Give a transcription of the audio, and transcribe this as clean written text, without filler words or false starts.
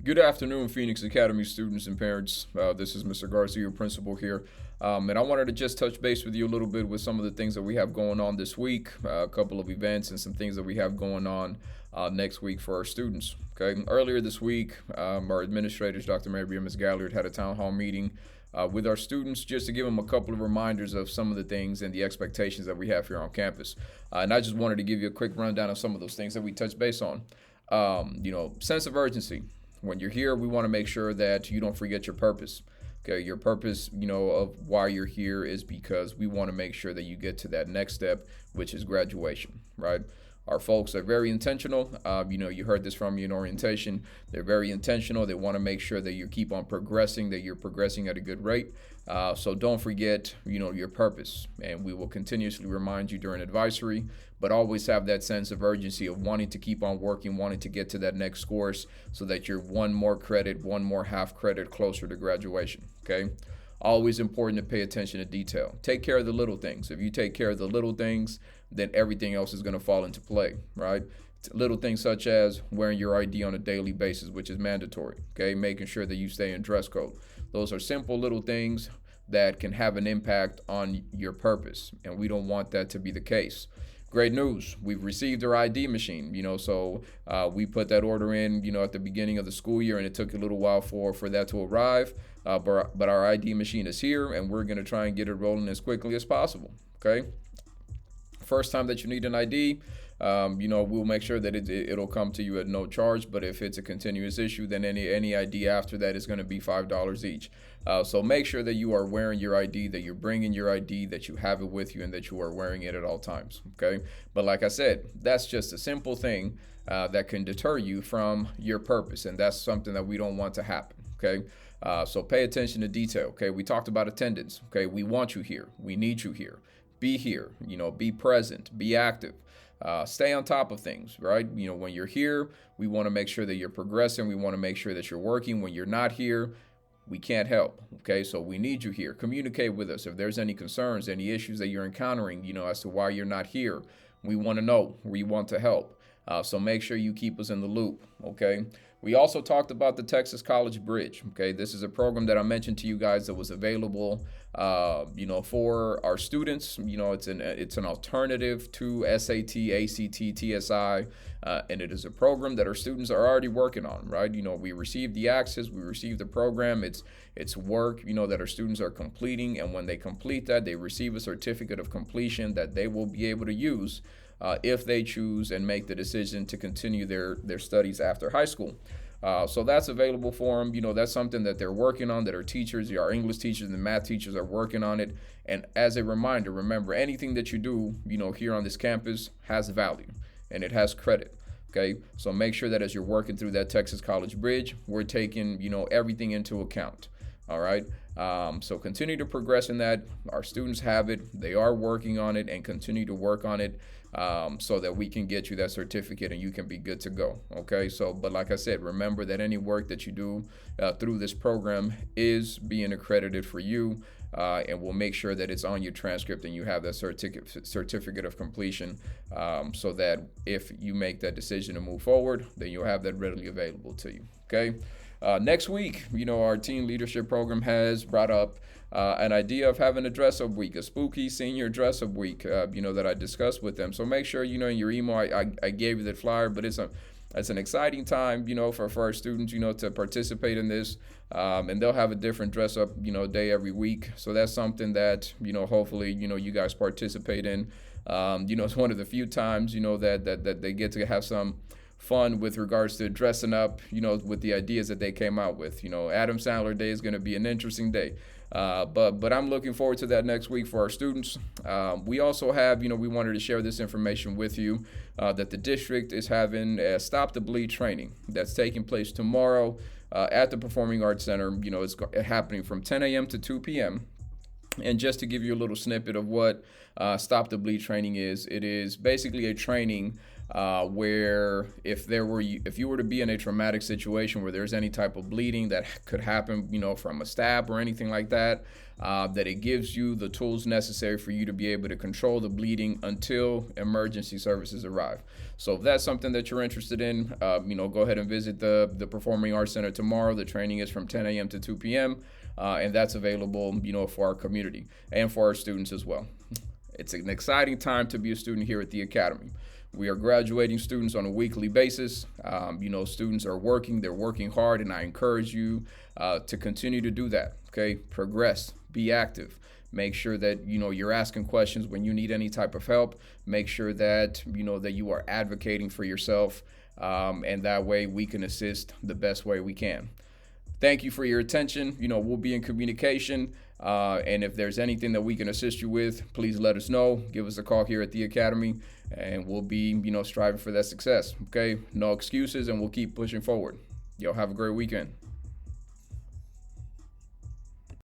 Good afternoon, Phoenix Academy students and parents. This is Mr. Garcia, your principal here. And I wanted to just touch base with you a little bit with some of the things that we have going on this week, a couple of events, and some things that we have going on next week for our students. Okay. Earlier this week, our administrators, Dr. Mary and Ms. Gallard, had a town hall meeting with our students just to give them a couple of reminders of some of the things and the expectations that we have here on campus. And I just wanted to give you a quick rundown of some of those things that we touched base on. Sense of urgency. When you're here, we want to make sure that you don't forget your purpose. Okay, your purpose, of why you're here is because we want to make sure that you get to that next step, which is graduation, right? Our folks are very intentional. You heard this from me in orientation. They're very intentional. They want to make sure that you keep on progressing, that you're progressing at a good rate. So don't forget, your purpose. And we will continuously remind you during advisory, but always have that sense of urgency of wanting to keep on working, wanting to get to that next course so that you're one more credit, one more half credit closer to graduation. Okay. Always important to pay attention to detail. Take care of the little things. If you take care of the little things, then everything else is going to fall into play, right? Little things such as wearing your ID on a daily basis, which is mandatory, okay? Making sure that you stay in dress code. Those are simple little things that can have an impact on your purpose, and we don't want that to be the case. Great news. We've received our ID machine, so we put that order in, at the beginning of the school year, and it took a little while for that to arrive. But our ID machine is here, and we're going to try and get it rolling as quickly as possible, okay? First time that you need an ID, we'll make sure that it'll come to you at no charge. But if it's a continuous issue, then any ID after that is going to be $5 each. So make sure that you are wearing your ID, that you're bringing your ID, that you have it with you, and that you are wearing it at all times. Okay. But like I said, that's just a simple thing that can deter you from your purpose, and that's something that we don't want to happen. Okay. So pay attention to detail. Okay. We talked about attendance. Okay. We want you here. We need you here. Be here, be present, be active, stay on top of things, right? When you're here, we want to make sure that you're progressing. We want to make sure that you're working. When you're not here, we can't help. Okay, so we need you here. Communicate with us if there's any concerns, any issues that you're encountering, as to why you're not here. We want to know. We want to help. So make sure you keep us in the loop. Okay. We also talked about the Texas College Bridge. Okay, this is a program that I mentioned to you guys that was available, for our students. It's an alternative to SAT, ACT, TSI, and it is a program that our students are already working on. Right? We received the access, we received the program. It's work, that our students are completing, and when they complete that, they receive a certificate of completion that they will be able to use if they choose and make the decision to continue their studies after high school. So that's available for them. That's something that they're working on, that our teachers, our English teachers and math teachers are working on it. And as a reminder, remember, anything that you do, here on this campus has value and it has credit. Okay, so make sure that as you're working through that Texas College Bridge, we're taking, everything into account. All right. So continue to progress in that. Our students have it. They are working on it and continue to work on it so that we can get you that certificate and you can be good to go. Okay. So, but like I said, remember that any work that you do through this program is being accredited for you. And we'll make sure that it's on your transcript and you have that certificate of completion so that if you make that decision to move forward, then you'll have that readily available to you. Okay. Next week, our teen leadership program has brought up an idea of having a dress up week, a spooky senior dress up week, that I discussed with them. So make sure, in your email, I gave you that flyer, but it's an exciting time, for our students, to participate in this. And they'll have a different dress up, day every week. So that's something that, hopefully, you guys participate in. It's one of the few times, that they get to have some fun with regards to dressing up, with the ideas that they came out with. Adam Sandler Day is going to be an interesting day. But I'm looking forward to that next week for our students. We also have, we wanted to share this information with you that the district is having a Stop the Bleed training that's taking place tomorrow at the Performing Arts Center. It's happening from 10 a.m. to 2 p.m. And just to give you a little snippet of what Stop the Bleed training is, it is basically a training where if you were to be in a traumatic situation where there's any type of bleeding that could happen, from a stab or anything like that, that it gives you the tools necessary for you to be able to control the bleeding until emergency services arrive. So if that's something that you're interested in, go ahead and visit the Performing Arts Center tomorrow. The training is from 10 a.m. to 2 p.m. And that's available, for our community and for our students as well. It's an exciting time to be a student here at the Academy. We are graduating students on a weekly basis. Students are working, they're working hard, and I encourage you to continue to do that. Okay, progress, be active. Make sure that you're asking questions when you need any type of help. Make sure that that you are advocating for yourself, and that way we can assist the best way we can. Thank you for your attention. We'll be in communication, and if there's anything that we can assist you with, please let us know. Give us a call here at the Academy, and we'll be striving for that success. Okay, no excuses, and we'll keep pushing forward. Y'all have a great weekend.